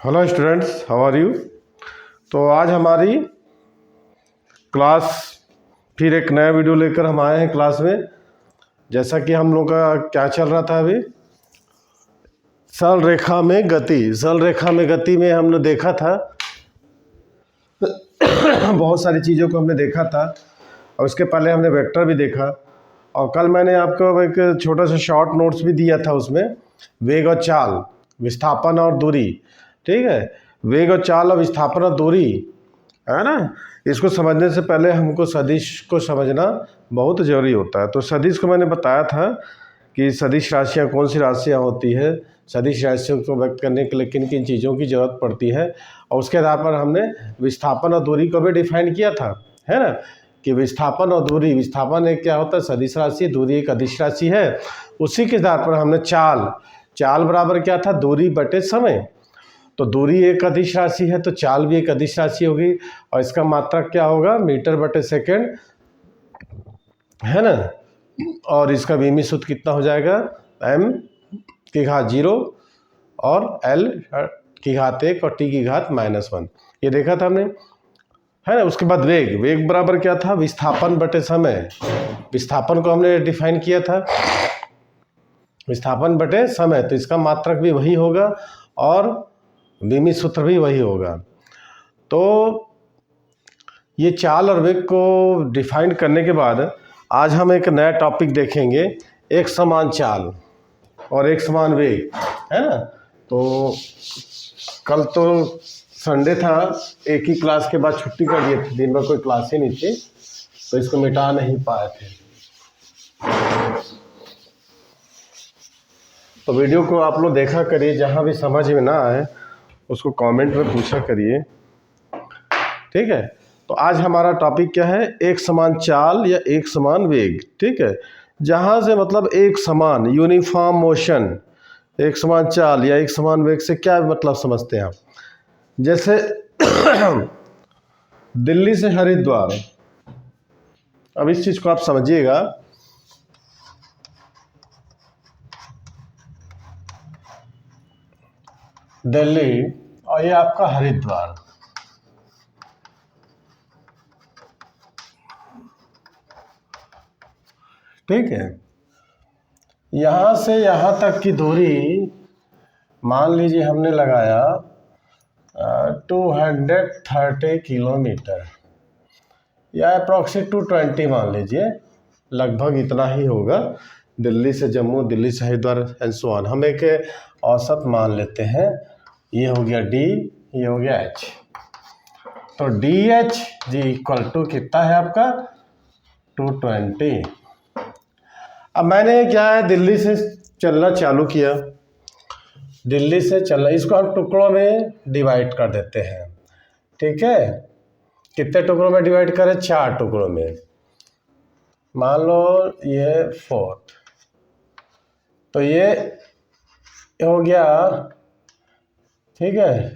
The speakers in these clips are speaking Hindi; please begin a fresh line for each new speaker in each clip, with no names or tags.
Hello students, how are you. तो आज हमारी क्लास फिर एक नया वीडियो लेकर हम आए हैं क्लास में। जैसा कि हम लोग का क्या चल रहा था अभी, सरल रेखा में गति में हमने देखा था बहुत सारी चीज़ों को हमने देखा था। और उसके पहले हमने वेक्टर भी देखा, और कल मैंने आपको एक छोटा सा शॉर्ट नोट्स भी दिया था। उसमें वेग और चाल, विस्थापन और दूरी, ठीक है। वेग और चाल और विस्थापन और दूरी, है ना। इसको समझने से पहले हमको सदिश को समझना बहुत ज़रूरी होता है। तो सदिश को मैंने बताया था कि सदिश राशियाँ कौन सी राशियाँ होती है, सदिश राशियों को व्यक्त करने के लिए किन किन चीज़ों की ज़रूरत पड़ती है, और उसके आधार पर हमने विस्थापन और दूरी को भी डिफाइन किया था, है ना। कि विस्थापन और दूरी, विस्थापन एक क्या होता है, सदिश राशि, दूरी एक अदिश राशि है। उसी के आधार पर हमने चाल बराबर क्या था, दूरी बटे समय। तो दूरी एक अदिश राशि है तो चाल भी एक अदिश राशि होगी, और इसका मात्रक क्या होगा, मीटर बटे सेकेंड, है ना। और इसका विमी सूत्र कितना हो जाएगा, m की घात 0 और l की घात 1 और t की घात -1। ये देखा था हमने, है ना। उसके बाद वेग बराबर क्या था, विस्थापन बटे समय। विस्थापन को हमने डिफाइन किया था, विस्थापन बटे समय, तो इसका मात्रक भी वही होगा और विमी सूत्र भी वही होगा। तो ये चाल और वेग को डिफाइन करने के बाद आज हम एक नया टॉपिक देखेंगे, एक समान चाल और एक समान वेग, है ना। तो कल तो संडे था, एक ही क्लास के बाद छुट्टी कर दिए थे, दिन भर कोई क्लास ही नहीं थी, तो इसको मिटा नहीं पाए थे। तो वीडियो को आप लोग देखा करिए, जहाँ भी समझ में ना आए उसको कमेंट में पूछा करिए, ठीक है। तो आज हमारा टॉपिक क्या है, एक समान चाल या एक समान वेग, ठीक है। जहाँ से मतलब एक समान, यूनिफॉर्म मोशन, एक समान चाल या एक समान वेग से क्या मतलब समझते हैं आप। जैसे दिल्ली से हरिद्वार, अब इस चीज़ को आप समझिएगा। दिल्ली और ये आपका हरिद्वार, ठीक है। यहाँ से यहाँ तक की दूरी मान लीजिए हमने लगाया 230 किलोमीटर या अप्रॉक्सीमेट 220 मान लीजिए, लगभग इतना ही होगा। दिल्ली से जम्मू, दिल्ली से हरिद्वार एंड सो ऑन। हम एक औसत मान लेते हैं, ये हो गया डी, ये हो गया एच। तो D H G equal to कितना है आपका, 220। अब मैंने क्या है, दिल्ली से चलना चालू किया, दिल्ली से चलना, इसको हम टुकड़ों में डिवाइड कर देते हैं, ठीक है। कितने टुकड़ों में डिवाइड करें, 4 टुकड़ों में। मान लो ये 4, तो ये हो गया, ठीक है,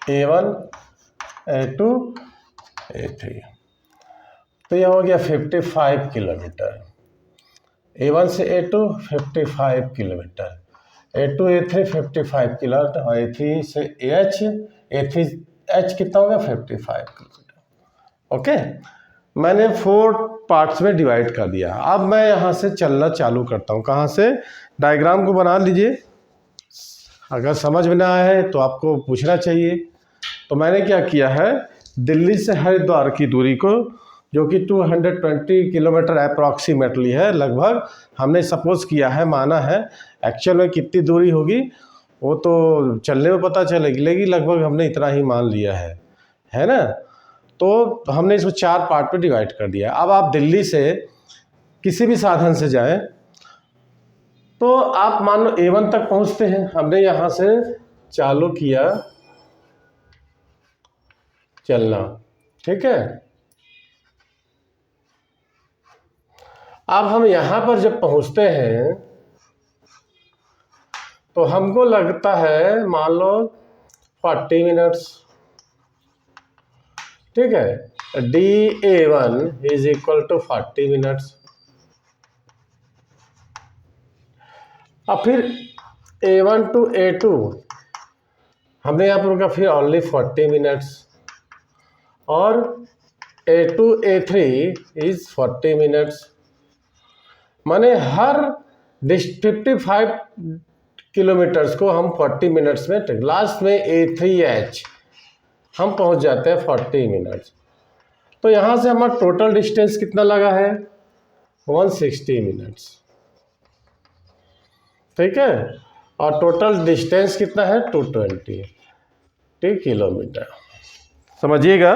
A1 A2 A3। तो ये हो गया 55 किलोमीटर। A1 से A2 55 kilometre, A2 A3 55 kilometre, और A3 से A3H कितना होगा, 55 किलोमीटर। ओके, मैंने 4 पार्ट्स में डिवाइड कर दिया। अब मैं यहाँ से चलना चालू करता हूँ। कहाँ से, डायग्राम को बना लीजिए। अगर समझ में ना आए तो आपको पूछना चाहिए। तो मैंने क्या किया है, दिल्ली से हरिद्वार की दूरी को, जो कि 220 किलोमीटर अप्रॉक्सीमेटली है, लगभग हमने सपोज किया है, माना है। एक्चुअल में कितनी दूरी होगी वो तो चलने में पता चलेगी, लेकिन लगभग हमने इतना ही मान लिया है ना। तो हमने इसको 4 पार्ट में डिवाइड कर दिया। अब आप दिल्ली से किसी भी साधन से जाएं, तो आप मान लो A1 तक पहुंचते हैं, हमने यहाँ से चालू किया चलना, ठीक है। अब हम यहाँ पर जब पहुँचते हैं तो हमको लगता है, मान लो 40 मिनट्स, ठीक है। DA1 is equal to 40 minutes. अब फिर A1 टू A2 हमने यहाँ पर रुका फिर ओनली 40 मिनट्स, और A2 A3 इज 40 मिनट्स, माने हर 55 किलोमीटर्स को हम 40 मिनट्स में, लास्ट में A3H हम पहुँच जाते हैं 40 मिनट्स। तो यहाँ से हमारा टोटल डिस्टेंस कितना लगा है 160 मिनट्स, ठीक है, और टोटल डिस्टेंस कितना है 220 किलोमीटर। समझिएगा,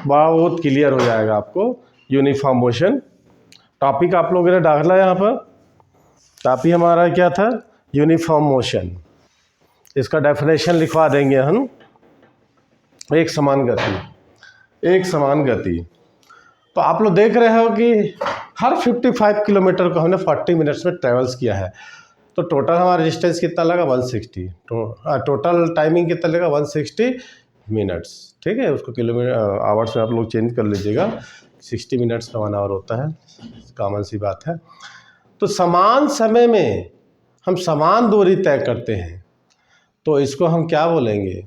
बहुत क्लियर हो जाएगा आपको यूनिफॉर्म मोशन। टॉपिक आप लोगों ने डाला यहाँ पर, टॉपिक हमारा क्या था यूनिफॉर्म मोशन। इसका डेफिनेशन लिखवा देंगे हम, एक समान गति, एक समान गति। तो आप लोग देख रहे हो कि हर 55 किलोमीटर को हमने 40 मिनट्स में ट्रेवल्स किया है, तो टोटल हमारा डिस्टेंस कितना लगा 160, टोटल टाइमिंग कितना लगा 160 मिनट्स, ठीक है। उसको किलोमीटर आवर्स में आप लोग चेंज कर लीजिएगा, 60 मिनट्स का 1 आवर होता है, कॉमन सी बात है। तो समान समय में हम समान दूरी तय करते हैं, तो इसको हम क्या बोलेंगे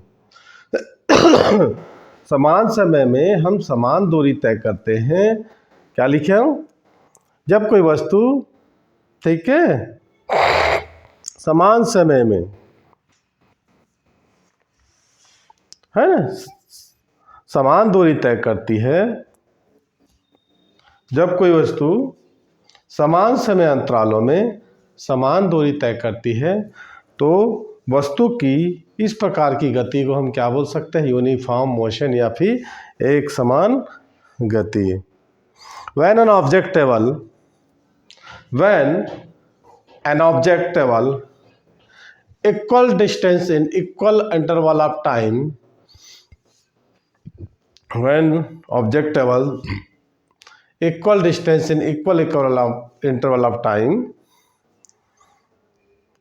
समान समय में हम समान दूरी तय करते हैं, क्या लिखे हम, जब कोई वस्तु, ठीक है, समान समय में, है ना, समान दूरी तय करती है, जब कोई वस्तु समान समय अंतरालों में समान दूरी तय करती है, तो वस्तु की इस प्रकार की गति को हम क्या बोल सकते हैं यूनिफॉर्म मोशन, या फिर एक समान गति। When an object travel equal distance in equal interval of time, when object travel equal distance in equal interval of time,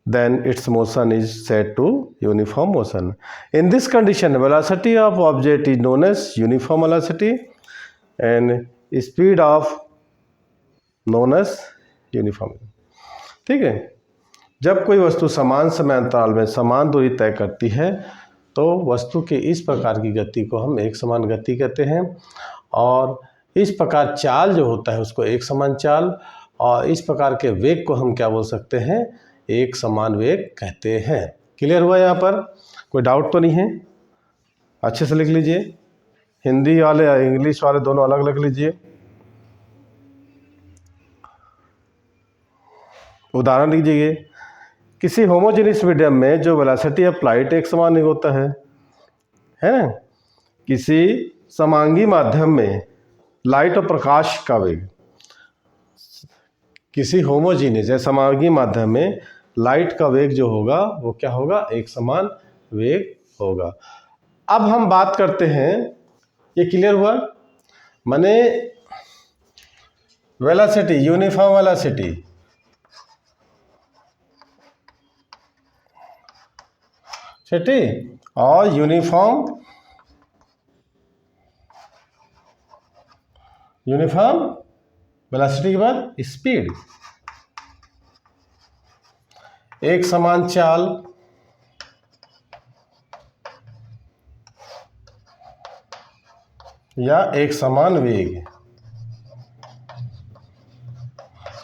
then its motion is said to uniform motion. In this condition, velocity of object is known as uniform velocity and speed of known as uniform, ठीक है। जब कोई वस्तु समान समय अंतराल में समान दूरी तय करती है, तो वस्तु के इस प्रकार की गति को हम एक समान गति कहते हैं, और इस प्रकार चाल जो होता है उसको एक समान चाल, और इस प्रकार के वेग को हम क्या बोल सकते हैं एक समान वेग कहते हैं। क्लियर हुआ यहाँ पर, कोई डाउट तो नहीं है? अच्छे से लिख लीजिए, हिंदी वाले या इंग्लिश वाले दोनों अलग अलग लीजिए। उदाहरण लीजिए, किसी होमोजेनियस मीडियम में जो वेलोसिटी ऑफ लाइट एक समान नहीं होता है ना, किसी समांगी माध्यम में लाइट और प्रकाश का वेग, किसी होमोजेनियस या समांगी माध्यम में लाइट का वेग जो होगा वो क्या होगा एक समान वेग होगा। अब हम बात करते हैं, ये क्लियर हुआ, माने वेलोसिटी, यूनिफॉर्म वेलोसिटी, ठीक, और यूनिफॉर्म वेलोसिटी के बाद स्पीड, एक समान चाल, या एक समान वेग।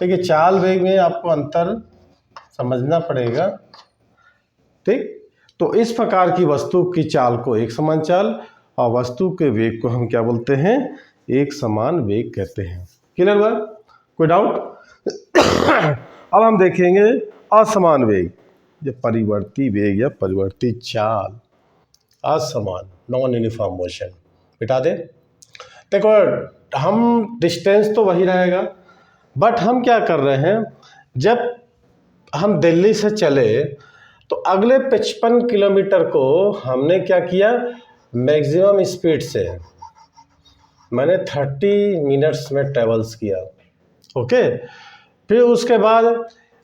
देखिए चाल वेग में आपको अंतर समझना पड़ेगा, ठीक। तो इस प्रकार की वस्तु की चाल को एक समान चाल और वस्तु के वेग को हम क्या बोलते हैं एक समान वेग कहते हैं। क्लियर हुआ, कोई डाउट? अब हम देखेंगे असमान वेग, या परिवर्ती वेग या परिवर्ती चाल, असमान नॉन यूनिफॉर्म मोशन। बिठा दे, देखो हम डिस्टेंस तो वही रहेगा, बट हम क्या कर रहे हैं, जब हम दिल्ली से चले तो अगले 55 किलोमीटर को हमने क्या किया, मैक्सिमम स्पीड से मैंने 30 मिनट्स में ट्रेवल्स किया, ओके। फिर उसके बाद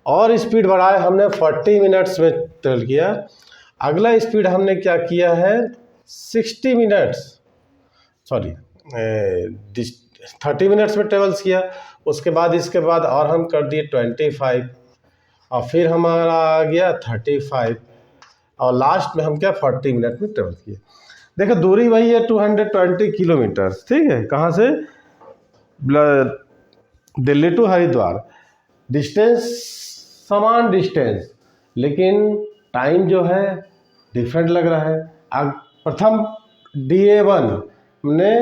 और स्पीड बढ़ाए, हमने 40 मिनट्स में ट्रेवल किया। अगला स्पीड हमने क्या किया है 60 मिनट्स, सॉरी 30 मिनट्स में ट्रेवल्स किया। उसके बाद इसके बाद और हम कर दिए 25, और फिर हमारा आ गया 35, और लास्ट में हम क्या 40 मिनट में ट्रेवल किए। देखो दूरी वही है 220 किलोमीटर, ठीक है, कहाँ से, दिल्ली टू हरिद्वार। डिस्टेंस समान डिस्टेंस, लेकिन टाइम जो है डिफरेंट लग रहा है। अब प्रथम DA1 ने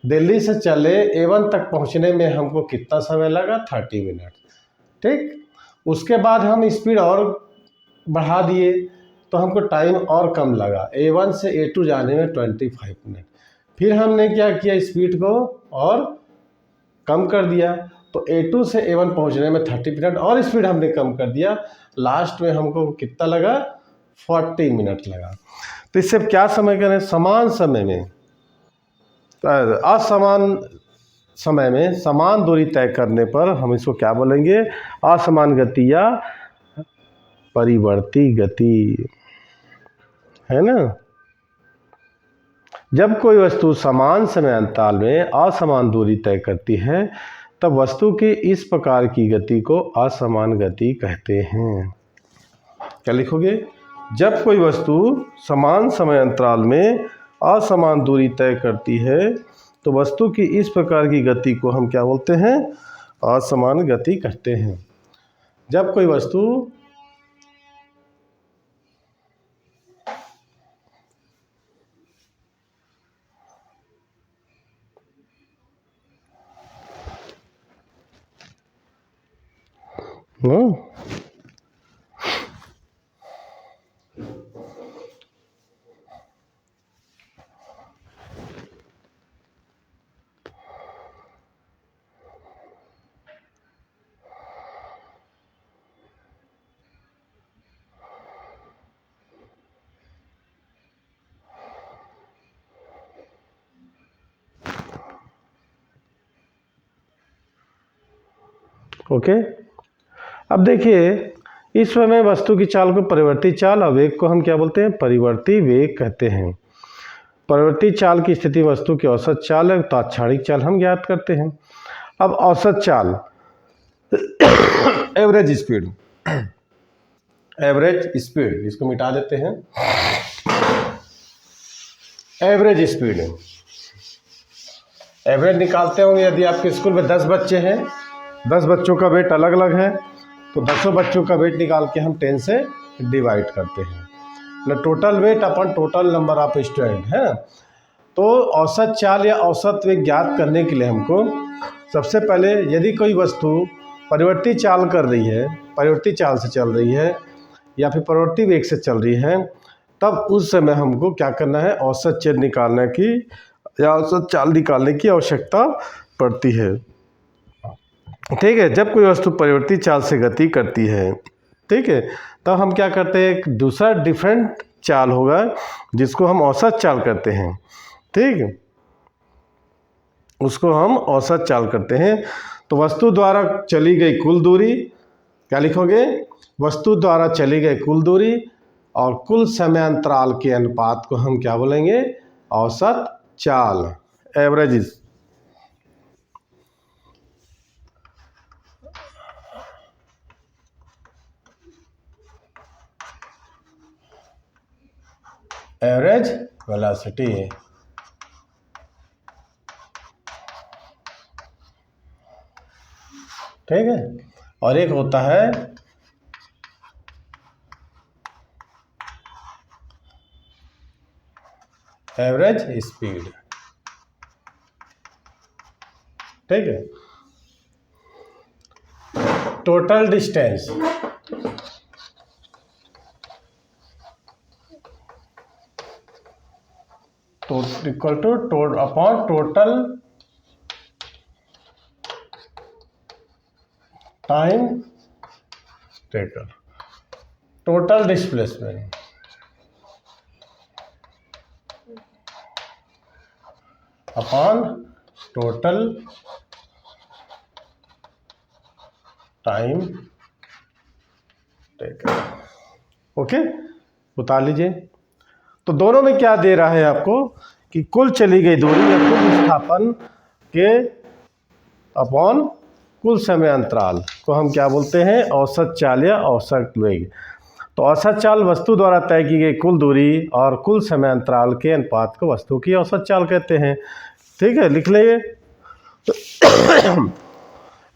दिल्ली से चले A1 तक पहुंचने में हमको कितना समय लगा, 30 मिनट, ठीक। उसके बाद हम स्पीड और बढ़ा दिए तो हमको टाइम और कम लगा, A1 से A2 जाने में 25 मिनट। फिर हमने क्या किया, स्पीड को और कम कर दिया, तो A2 से A1 पहुंचने में 30 मिनट और स्पीड हमने कम कर दिया, लास्ट में हमको कितना लगा, 40 मिनट लगा। तो इससे क्या समय करें, समान समय में असमान समय में समान दूरी तय करने पर हम इसको क्या बोलेंगे, असमान गति या परिवर्ती गति, है ना। जब कोई वस्तु समान समय अंतराल में असमान दूरी तय करती है तब वस्तु की इस प्रकार की गति को असमान गति कहते हैं। क्या लिखोगे, जब कोई वस्तु समान समय अंतराल में असमान दूरी तय करती है तो वस्तु की इस प्रकार की गति को हम क्या बोलते हैं, असमान गति कहते हैं। जब कोई वस्तु ओके। अब देखिए, इस समय वस्तु की चाल को परिवर्ती चाल और वेग को हम क्या बोलते हैं, परिवर्ती वेग कहते हैं। परिवर्ती चाल की स्थिति वस्तु की औसत चाल है, तात्क्षणिक चाल हम ज्ञात करते हैं। अब औसत चाल एवरेज स्पीड, एवरेज स्पीड इसको मिटा देते हैं। एवरेज स्पीड, एवरेज निकालते होंगे, यदि आपके स्कूल में 10 बच्चे हैं, 10 बच्चों का वेट अलग अलग है, तो 10 बच्चों का वेट निकाल के हम 10 से डिवाइड करते हैं ना, total weight upon total number of student है। तो औसत चाल या औसत वेग ज्ञात करने के लिए हमको सबसे पहले, यदि कोई वस्तु परिवर्ती चाल कर रही है, परिवर्ती चाल से चल रही है या फिर परिवर्ती वेग से चल रही है, तब उस समय हमको क्या करना है, औसत चेद निकालने की या औसत चाल निकालने की आवश्यकता पड़ती है, ठीक है। जब कोई वस्तु परिवर्ती चाल से गति करती है, ठीक है, तब हम क्या करते हैं, एक दूसरा डिफरेंट चाल होगा जिसको हम औसत चाल करते हैं, ठीक है, उसको हम औसत चाल करते हैं। तो वस्तु द्वारा चली गई कुल दूरी, क्या लिखोगे, वस्तु द्वारा चली गई कुल दूरी और कुल समय अंतराल के अनुपात को हम क्या बोलेंगे, औसत चाल, एवरेज। एवरेज वेलोसिटी, ठीक है। और एक होता है एवरेज स्पीड, ठीक है। Total distance, equal two upon total time taken, total displacement upon total time taken, okay, बता लीजिए। तो दोनों में क्या दे रहा है आपको कि कुल चली गई दूरी या कुल विस्थापन के अपॉन कुल समय अंतराल को हम क्या बोलते हैं, औसत चाल या औसत वेग। तो औसत चाल वस्तु द्वारा तय की गई कुल दूरी और कुल समय अंतराल के अनुपात को वस्तु की औसत चाल कहते हैं। ठीक है, लिख लेंगे।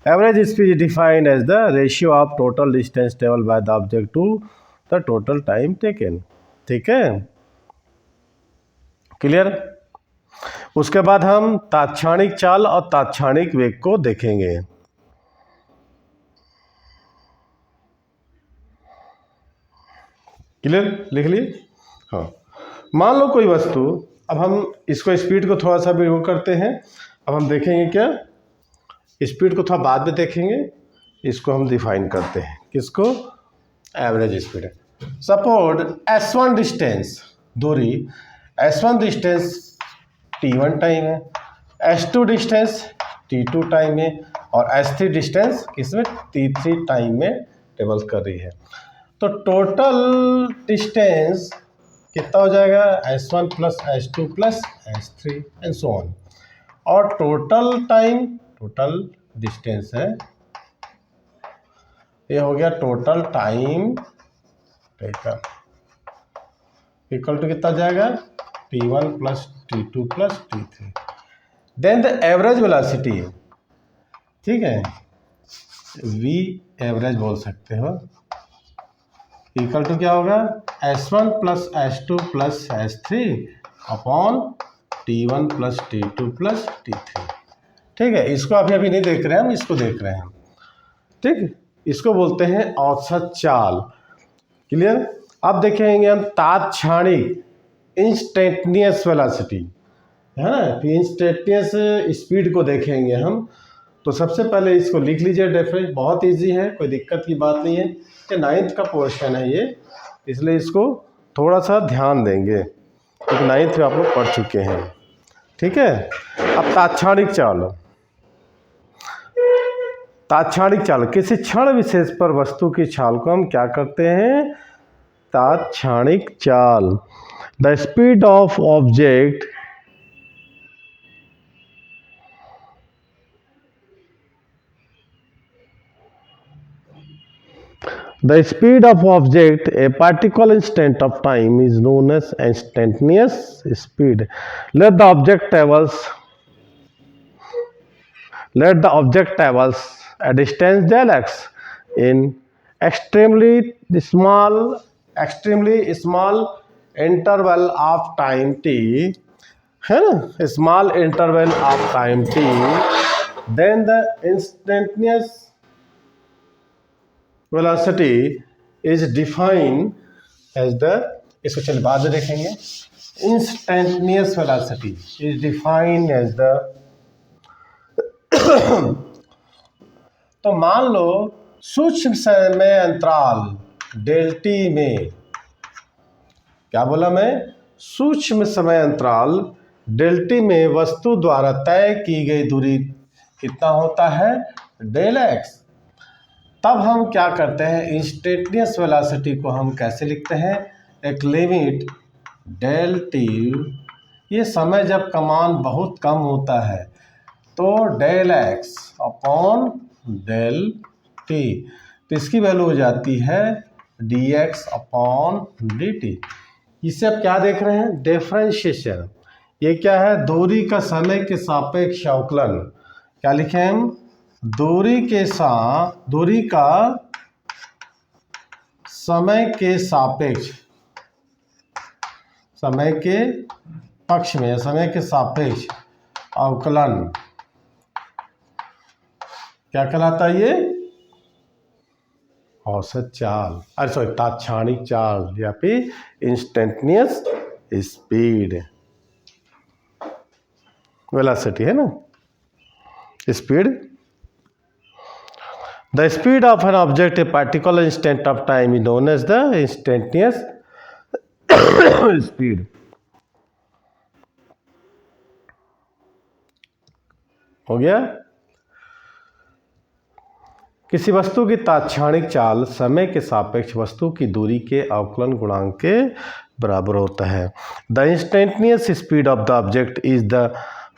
Average speed is defined as the ratio of total distance travel by the object to the total time taken. ठीक है, क्लियर। उसके बाद हम तात्क्षणिक चाल और तात्क्षणिक वेग को देखेंगे। क्लियर, लिख लिए। हाँ, मान लो कोई वस्तु, अब हम इसको स्पीड को थोड़ा सा भी वो करते हैं। अब हम देखेंगे क्या, स्पीड को थोड़ा बाद में देखेंगे, इसको हम डिफाइन करते हैं। किसको, average speed. Suppose S1 distance, दूरी S1 डिस्टेंस T1 टाइम है, S2 डिस्टेंस T2 टाइम है और S3 डिस्टेंस किसमें T3 टाइम में ट्रेवल कर रही है। तो टोटल डिस्टेंस कितना हो जाएगा, S1 plus S2 plus S3 and so on. और टोटल टाइम, टोटल डिस्टेंस है, ये हो गया total time taken equal to कितना जाएगा, T1 plus T2 plus T3। Then the average velocity, ठीक है, V एवरेज बोल सकते हो, इक्वल टू क्या होगा, S1 plus S2 plus S3 upon T1 plus T2 plus T3। ठीक है, इसको अभी नहीं देख रहे हैं हम, इसको देख रहे हैं। ठीक, इसको बोलते हैं औसत चाल। क्लियर। अब देखेंगे हम तात्क्षणिक, इंस्टेंटेनियस वेलोसिटी, है ना, इंस्टेंटेनियस स्पीड को देखेंगे हम। तो सबसे पहले इसको लिख लीजिए, डेफिनेशन बहुत इजी है, कोई दिक्कत की बात नहीं है। ये 9th का पोर्शन है ये, इसलिए इसको थोड़ा सा ध्यान देंगे, क्योंकि 9th में आप लोग पढ़ चुके हैं। ठीक है, अब तात्क्षणिक चाल। तात्क्षणिक चाल, किसी क्षण विशेष पर वस्तु की चाल को हम क्या करते हैं, तात्क्षणिक चाल। The speed of object The speed of object a particular instant of time is known as instantaneous speed. Let the object travels a distance del x in extremely small interval of time t, है ना, small interval of time t. Then the instantaneous velocity is defined as the, इसको चलिए बाद में देखेंगे। Instantaneous velocity is defined as the तो मान लो सूक्ष्म समय अंतराल डेल टी में, क्या बोला मैं, सूक्ष्म समय अंतराल डेल टी में वस्तु द्वारा तय की गई दूरी कितना होता है, डेल एक्स। तब हम क्या करते हैं, इंस्टेंटेनियस वेलोसिटी को हम कैसे लिखते हैं, एक लिमिट डेल टी, ये समय जब कमान बहुत कम होता है तो del x upon del t, तो इसकी वैल्यू हो जाती है d x upon d t. इसे आप क्या देख रहे हैं, डिफरेंशिएशन। ये क्या है, दूरी का समय के सापेक्ष अवकलन। क्या लिखे हम, दूरी का समय के सापेक्ष, समय के पक्ष में, समय के सापेक्ष अवकलन क्या कहलाता है, ये औसत चाल, अरे सॉरी तात्क्षणिक चाल या फिर इंस्टेंटेनियस स्पीड। वेलोसिटी है ना, speed. The speed of an object a particular instant of time is known as the instantaneous speed. हो गया। किसी वस्तु की तात्क्षणिक चाल समय के सापेक्ष वस्तु की दूरी के अवकलन गुणांक के बराबर होता है। The instantaneous speed of the object is the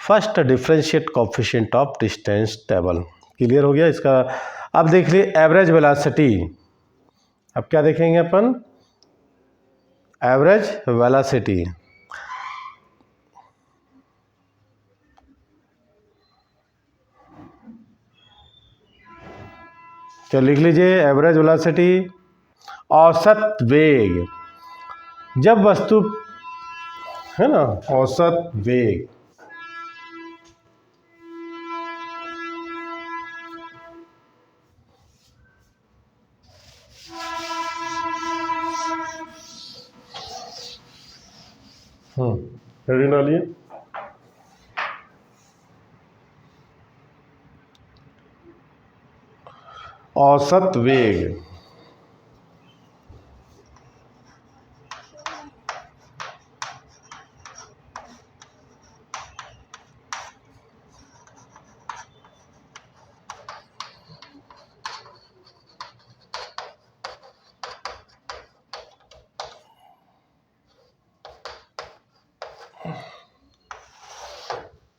first differentiate coefficient of distance table. Clear हो गया इसका। अब देख लिए एवरेज वेलोसिटी। अब क्या देखेंगे अपन, एवरेज वेलोसिटी। तो लिख लीजिए एवरेज वेलोसिटी, औसत वेग, जब वस्तु है ना, औसत वेग। हेडिंग डालिए। औसत वेग,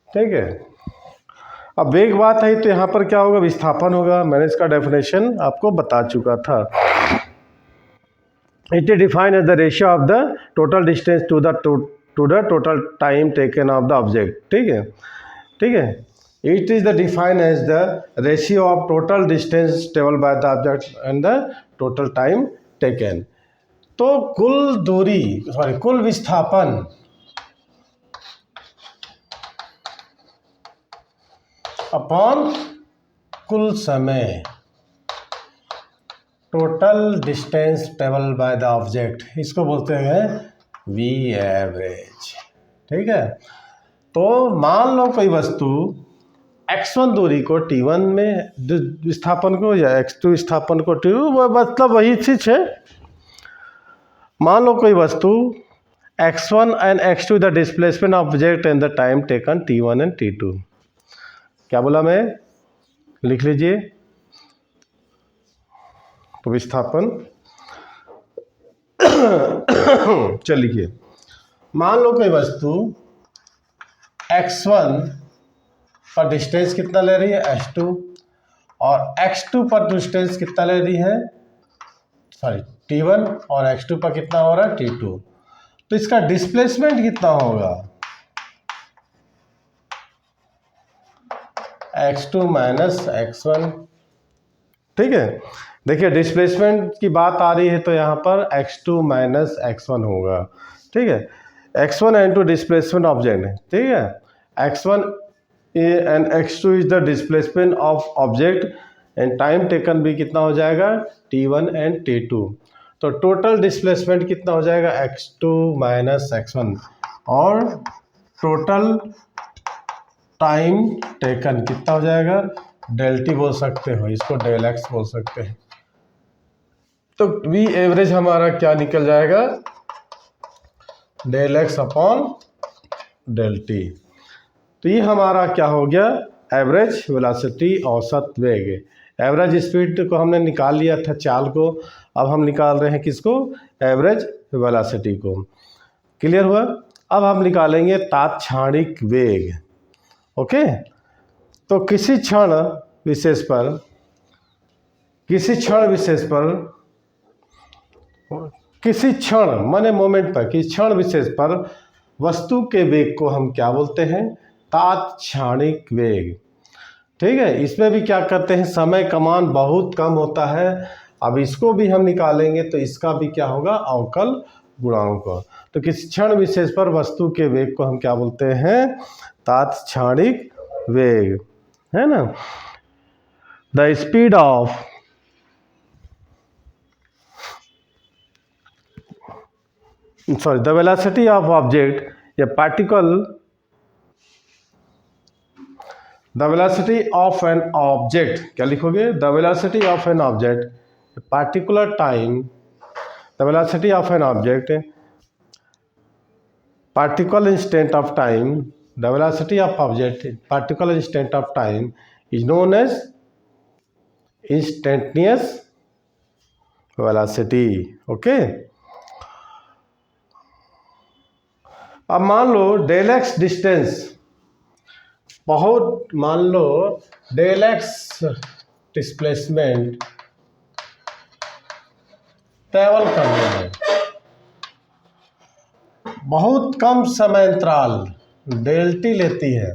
ठीक है। अब वेग बात है तो यहाँ पर क्या होगा, विस्थापन होगा। मैंने इसका डेफिनेशन आपको बता चुका था। It is defined as the ratio of the total distance to the total time taken of the object. ठीक है, ठीक है। It is the defined as the ratio of total distance travel by the object and the total time taken. तो कुल दूरी, सॉरी, कुल विस्थापन अपॉन कुल समय, total distance travel by the object, इसको बोलते हैं वी एवरेज। ठीक है। तो मान लो कोई वस्तु x1 दूरी को t1 में विस्थापन को, या x2 विस्थापन को t2, वो मतलब वही चीज है। मान लो कोई वस्तु x1 and x2 the displacement object and the time taken t1 and t2। क्या बोला मैं, लिख लीजिए। तो विस्थापन चल लिखिए। मान लो कोई वस्तु x1 पर डिस्टेंस कितना ले रही है, h2, और x2 पर डिस्टेंस कितना ले रही है, सॉरी, t1, और x2 पर कितना हो रहा है, t2। तो इसका डिस्प्लेसमेंट कितना होगा, x2 माइनस x1। ठीक है। देखिए डिस्प्लेसमेंट की बात आ रही है तो यहाँ पर x2 माइनस x1 होगा। ठीक है। x1 into डिस्प्लेसमेंट ऑब्जेक्ट है। ठीक है। x1 and x2 is the displacement of object and time taken भी कितना हो जाएगा, t1 एंड t2। तो टोटल डिस्प्लेसमेंट कितना हो जाएगा, x2 माइनस x1, और टोटल टाइम टेकन कितना हो जाएगा, डेल टी बोल सकते हो, इसको डेल एक्स बोल सकते हैं। तो वी एवरेज हमारा क्या निकल जाएगा, del x upon del t. तो ये हमारा क्या हो गया, एवरेज वेलोसिटी, औसत वेग। एवरेज स्पीड को हमने निकाल लिया था, चाल को। अब हम निकाल रहे हैं किसको, एवरेज वेलोसिटी को। क्लियर हुआ। अब हम निकालेंगे तात्क्षणिक वेग। ओके। तो किसी क्षण विशेष पर, किसी क्षण माने मोमेंट पर, किसी क्षण विशेष पर वस्तु के वेग को हम क्या बोलते हैं, तात्क्षणिक वेग। ठीक है। इसमें भी क्या करते हैं, समय का मान बहुत कम होता है। अब इसको भी हम निकालेंगे तो इसका भी क्या होगा, अवकल गुणांक। तो किसी क्षण विशेष पर वस्तु के वेग को हम क्या बोलते हैं, तात्क्षणिक वेग, है ना। The speed of the velocity of object या particle, the velocity of an object, क्या लिखोगे, the velocity of an object particular time, the velocity of an object particular instant of time, the velocity of object particular instant of time is known as instantaneous velocity. Okay. अब मान लो डेल एक्स डिस्टेंस, बहुत मान लो डेल एक्स डिस्प्लेसमेंट ट्रेवल करना है, बहुत कम समय अंतराल डेल टी लेती है,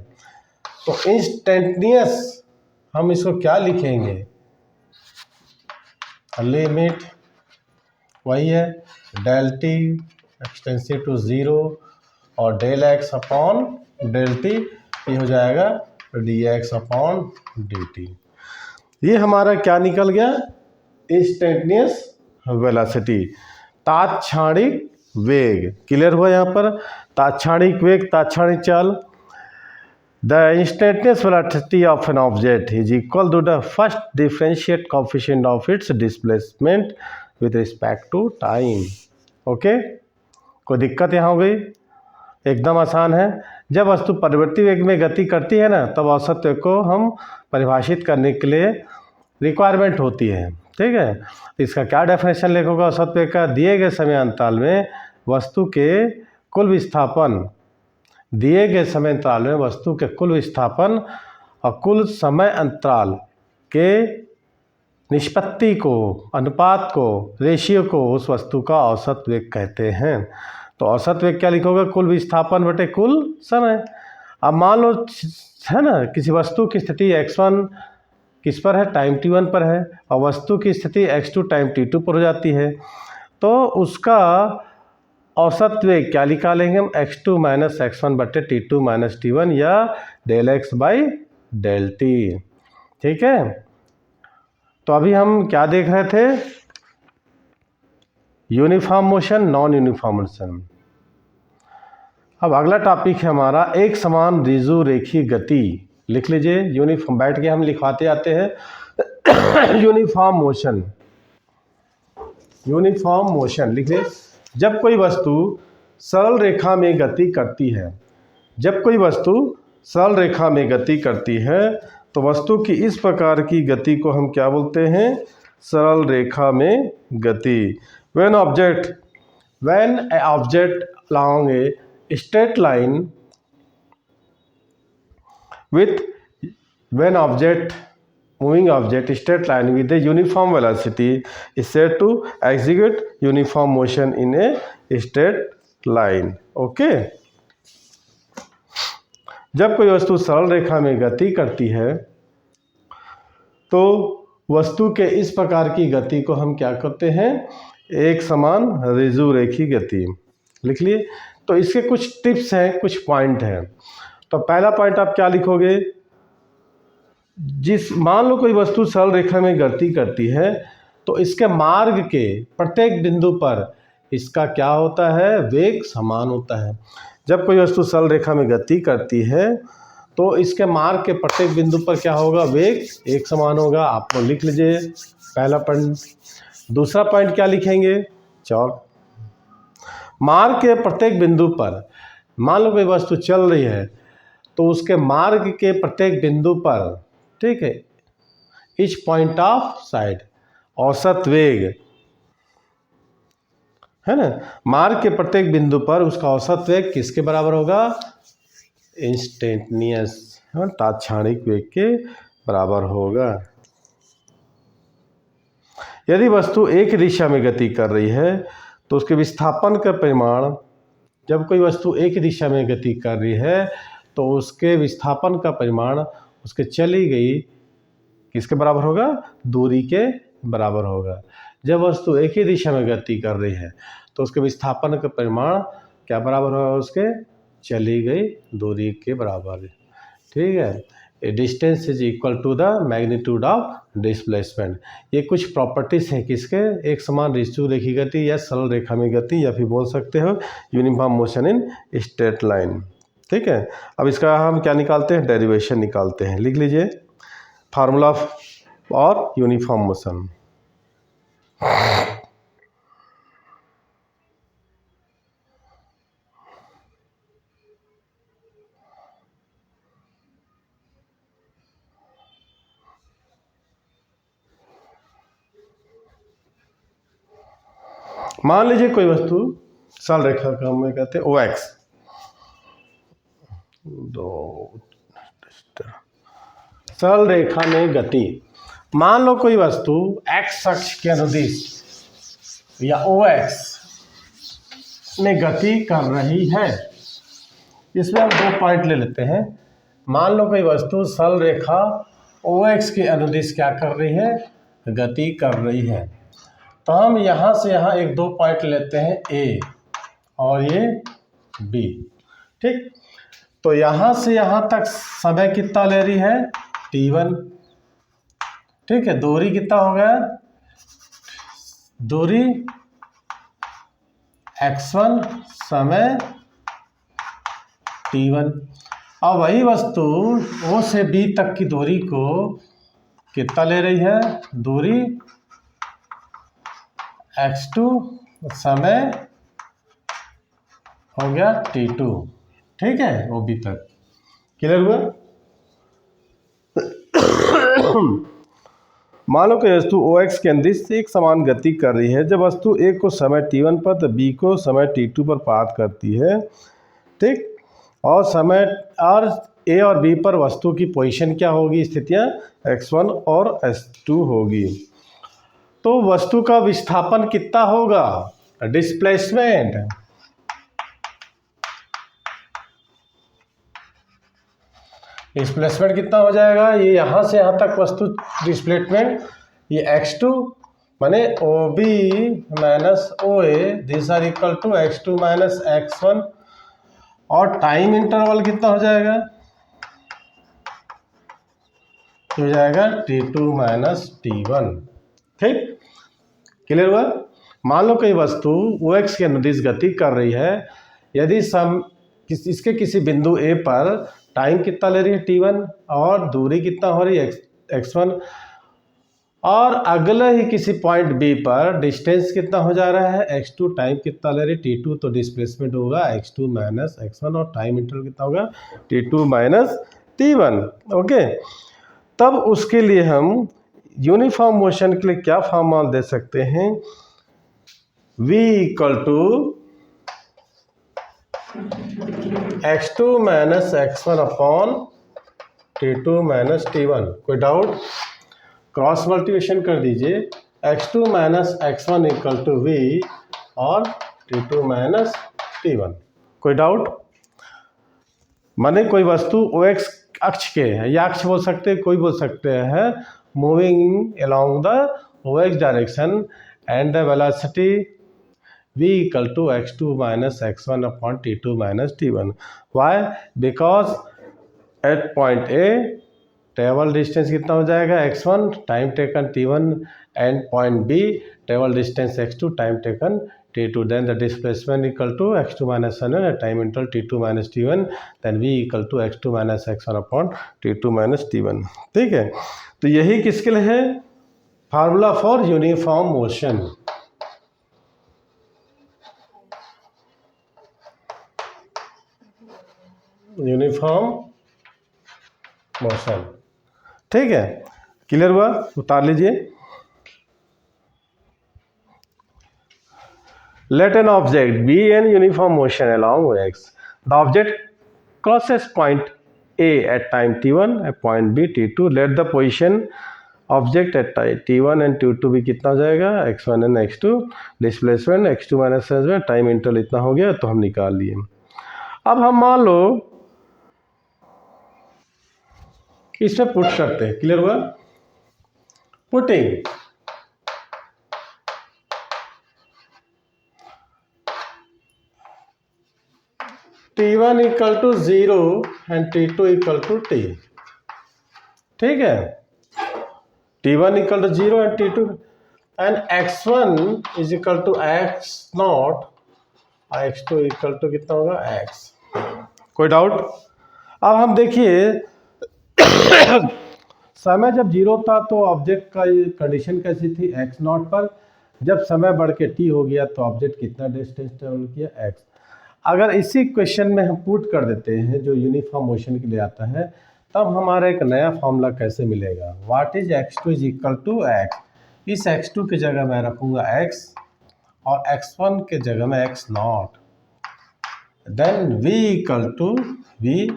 तो इंस्टेंटेनियस हम इसको क्या लिखेंगे, लिमिट वही है del t extensive to zero और del x upon del t, ये हो जाएगा d x upon d t. ये हमारा क्या निकल गया, इंस्टेंटेनियस वेलोसिटी, तात्क्षणिक वेग। क्लियर हुआ यहाँ पर, तात्क्षणिक वेग, तात्क्षणिक चाल। The instantaneous velocity of an object is equal to the first differentiate coefficient of its displacement with respect to time. Okay, कोई दिक्कत यहाँ हो गई, एकदम आसान है। जब वस्तु परिवर्ती वेग में गति करती है ना, तब औसत वेग को हम परिभाषित करने के लिए रिक्वायरमेंट होती है, ठीक है। इसका क्या डेफिनेशन लिखोगे औसत वेग का, दिए गए समय अंतराल में वस्तु के कुल विस्थापन, दिए गए समय अंतराल में वस्तु के कुल विस्थापन और कुल समय अंतराल के निष्पत्ति को, अनुपात को, रेशियो को उस वस्तु का औसत वेग कहते हैं। तो औसत वेग क्या लिखोगे, कुल विस्थापन बटे कुल समय। अब मान लो है ना, किसी वस्तु की स्थिति x1 किस पर है, टाइम t1 पर है, और वस्तु की स्थिति x2 टाइम t2 पर हो जाती है, तो उसका औसत वेग क्या निकालेंगे हम, x2 माइनस x1 बटे t2 माइनस t1 या del x by del t. ठीक है, तो अभी हम क्या देख रहे थे, uniform motion, non uniform motion. अब अगला टॉपिक है हमारा एक समान रिजु रेखीय गति। लिख लीजिए, यूनिफॉर्म, बैठ के हम लिखवाते आते हैं। यूनिफॉर्म मोशन, यूनिफॉर्म मोशन लिख लीजिए। जब कोई वस्तु सरल रेखा में गति करती है, जब कोई वस्तु सरल रेखा में गति करती है, तो वस्तु की इस प्रकार की गति को हम क्या बोलते हैं, सरल रेखा में गति। When an object along a straight line with moving object straight line with a uniform velocity is said to execute uniform motion in a straight line. Okay? जब कोई वस्तु सरल रेखा में गति करती है, तो वस्तु के इस प्रकार की गति को हम क्या करते हैं, एक समान रिजु रेखीय गति। लिख लिए। तो इसके कुछ टिप्स हैं, कुछ पॉइंट हैं। तो पहला पॉइंट आप क्या लिखोगे, मान लो कोई वस्तु सरल रेखा में गति करती है, तो इसके मार्ग के प्रत्येक बिंदु पर इसका क्या होता है, वेग समान होता है। जब कोई वस्तु सरल रेखा में गति करती है, तो इसके मार्ग के प्रत्येक बिंदु पर क्या होगा, वेग एक समान होगा। आप लोग लिख लीजिए पहला पॉइंट। दूसरा पॉइंट क्या लिखेंगे, चौक, मार्ग के प्रत्येक बिंदु पर, मान लो कोई वस्तु चल रही है, तो उसके मार्ग के प्रत्येक बिंदु पर, ठीक है, ईच पॉइंट ऑफ साइड, औसत वेग है ना, मार्ग के प्रत्येक बिंदु पर उसका औसत वेग किसके बराबर होगा, इंस्टेंटेनियस, तात्क्षणिक वेग के बराबर होगा। यदि वस्तु एक दिशा में गति कर रही है, तो उसके विस्थापन का परिमाण, जब कोई वस्तु एक दिशा में गति कर रही है, तो उसके विस्थापन का परिमाण उसके चली गई किसके बराबर होगा, दूरी के बराबर होगा। जब वस्तु एक ही दिशा में गति कर रही है, तो उसके विस्थापन का परिमाण क्या बराबर होगा, उसके चली गई दूरी के बराबर। ठीक है, distance is equal to the magnitude of displacement. ये कुछ प्रॉपर्टीज हैं किसके, एक समान रिजु रेखीय गति या सरल रेखा में गति, या फिर बोल सकते हो uniform motion in straight line. ठीक है, अब इसका हम क्या निकालते हैं, डेरिवेशन निकालते हैं। लिख लीजिए फार्मूला और यूनिफॉर्म मोशन। मान लीजिए कोई वस्तु सरल रेखा का हम कहते हैं ओ एक्स, सरल रेखा में गति। मान लो कोई वस्तु एक्स अक्ष के अनुदिश या ओ एक्स में गति कर रही है। इसमें हम 2 पॉइंट ले लेते हैं। मान लो कोई वस्तु सरल रेखा OX के अनुदिश क्या कर रही है, गति कर रही है। तो हम यहाँ से यहाँ 1-2 पॉइंट लेते हैं A और ये B, ठीक। तो यहाँ से यहाँ तक समय कितना ले रही है, T1, ठीक है। दूरी कितना हो गया, दूरी x1, समय T1। अब वही वस्तु O से B तक की दूरी को कितना ले रही है, दूरी x2, समय हो गया T2, ठीक है, वो B तक। क्लियर हुआ। मान लो कि वस्तु OX के अंदिश से एक समान गति कर रही है। जब वस्तु A को समय T1 पर तो B को समय T2 पर पात करती है, ठीक। और समय और A और B पर वस्तु की पोजीशन क्या होगी, स्थितियाँ x1 और x2 होगी। तो वस्तु का विस्थापन कितना होगा, डिस्प्लेसमेंट, डिस्प्लेसमेंट कितना हो जाएगा, ये यहाँ से यहाँ तक वस्तु डिस्प्लेसमेंट, ये x2 माने OB minus OA this are equal to x2 minus x1। और टाइम इंटरवल कितना हो जाएगा, हो जाएगा T2 माइनस T1, ठीक। क्लियर हुआ। मान लो कोई वस्तु OX के अनुदिश गति कर रही है। यदि इसके किसी बिंदु A पर टाइम कितना ले रही है, T1, और दूरी कितना हो रही है, x1, और अगले ही किसी पॉइंट B पर डिस्टेंस कितना हो जा रहा है, x2, टाइम कितना ले रही है, T2, तो डिस्प्लेसमेंट होगा x2 माइनस x1 और टाइम इंटरवल कितना होगा, T2 माइनस T1, ओके। तब उसके लिए हम यूनिफॉर्म मोशन के लिए क्या फॉर्मूला दे सकते हैं, V equal to x2 minus x1 upon T2 minus T1। कोई डाउट, क्रॉस मल्टीप्लिकेशन कर दीजिए, x2 minus x1 equal to V और T2 माइनस T1। कोई डाउट। माने कोई वस्तु OX अक्ष के है, या अक्ष बोल सकते हैं, कोई बोल सकते हैं, moving along the OX direction and the velocity V equal to x2 minus x1 upon T2 minus T1। Why? Because at point A travel distance कितना हो जाएगा, x1, time taken T1, and point B travel distance x2, time taken T2। Then the displacement equal to x2 minus x1, time interval T2 minus T1, then V equal to x2 minus x1 upon T2 minus T1, ठीक है। तो यही किसके लिए है, formula for uniform motion. Uniform motion, ठीक है। क्लियर हुआ, उतार लीजिए। Let an object be in uniform motion along OX। The object crosses point A at time T1 at point B T2। Let the position object at T1 and T2 भी कितना हो जाएगा, x1 and x2। Displacement x2 minus x1, time interval इतना हो गया, तो हम निकाल लिए। अब हम मान लो इसमें पुट करते हैं। क्लियर हुआ, putting T1 equal to 0 and T2 equal to T, ठीक है। T1 equal to 0 and T2 and x1 is equal to x0 और x2 इक्वल टू कितना होगा, x। कोई डाउट। अब हम देखिए समय जब 0 था तो ऑब्जेक्ट का कंडीशन कैसी थी, x0 पर। जब समय बढ़ के t हो गया तो ऑब्जेक्ट कितना डिस्टेंस ट्रेवल किया, x। अगर इसी क्वेश्चन में हम पुट कर देते हैं जो यूनिफॉर्म मोशन के लिए आता है, तब हमारा एक नया फॉर्मूला कैसे मिलेगा, what is x2 is equal to x। इस x2 की जगह मैं रखूंगा x और x1 के जगह में x0। Then v equal to v,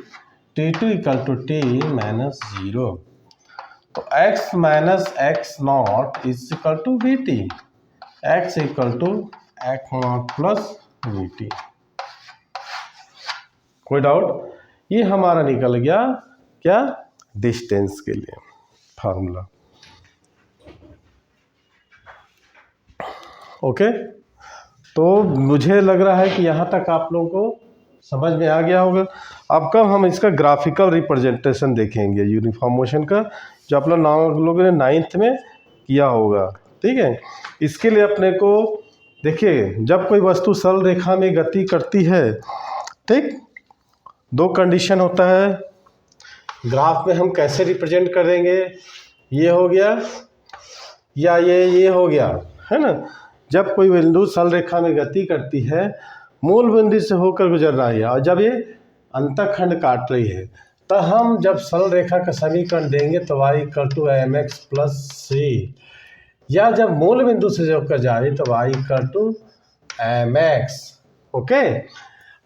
T2 equal to T minus 0। तो x minus x0 is equal to VT। x equal to x0 plus dt। कोई डाउट? ये हमारा निकल गया क्या, डिस्टेंस के लिए फार्मूला। ओके, तो मुझे लग रहा है कि यहाँ तक आप लोगों को समझ में आ गया होगा। अब कब हम इसका ग्राफिकल रिप्रेजेंटेशन देखेंगे यूनिफॉर्म मोशन का, जो आप लोगों ने 9th में किया होगा। ठीक है, इसके लिए अपने को देखिए, जब कोई वस्तु सरल रेखा में गति करती है, ठीक, दो कंडीशन होता है। ग्राफ में हम कैसे रिप्रेजेंट करेंगे, ये हो गया या ये हो गया, है ना। जब कोई बिंदु सरल रेखा में गति करती है, मूल बिंदु से होकर गुजर रहा है, और जब ये अंतःखंड काट रही है, तो हम जब सरल रेखा का समीकरण देंगे तो y = mx+c, या जब मूल बिंदु से होकर जा रही तो y = mx। ओके,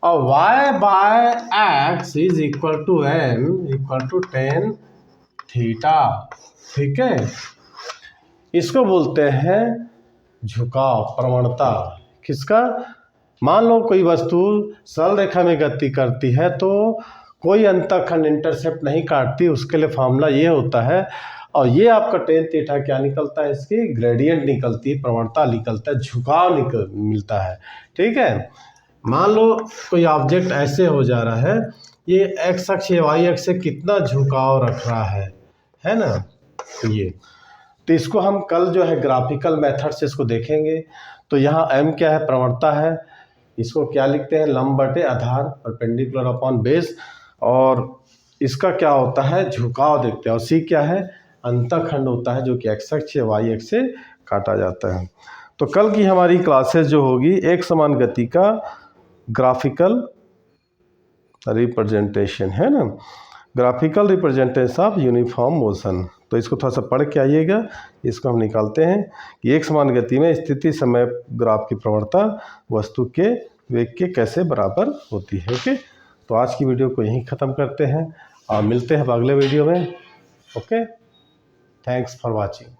और y/x = m = tan थीटा। ठीक है, इसको बोलते हैं झुकाव, प्रवणता। किसका? मान लो कोई वस्तु सरल रेखा में गति करती है तो कोई अंतःखंड इंटरसेप्ट नहीं काटती, उसके लिए फार्मूला ये होता है। और ये आपका tan थीटा क्या निकलता है, इसकी ग्रेडियंट निकलती है, प्रवणता निकलता है, झुकाव मिलता है। ठीक है, मान लो कोई ऑब्जेक्ट ऐसे हो जा रहा है, ये x अक्ष या y अक्ष से कितना झुकाव रख रहा है ना। ये तो इसको हम कल जो है ग्राफिकल मेथड से इसको देखेंगे। तो यहाँ m क्या है, प्रवणता है। इसको क्या लिखते हैं, लंब बटे आधार, परपेंडिकुलर अपॉन बेस। और इसका क्या होता है, झुकाव देखते हैं। और c क्या है, अंतःखंड होता है, जो कि x अक्ष या y अक्ष से काटा जाता है। तो कल की हमारी क्लासेस जो होगी, एक समान गति का ग्राफिकल रिप्रेजेंटेशन, है ना, graphical representation of uniform motion. तो इसको थोड़ा सा पढ़ के आइएगा। इसको हम निकालते हैं कि एक समान गति में स्थिति समय ग्राफ की प्रवणता वस्तु के वेग के कैसे बराबर होती है। ओके, तो आज की वीडियो को यहीं ख़त्म करते हैं और मिलते हैं अगले वीडियो में। Okay, thanks for watching.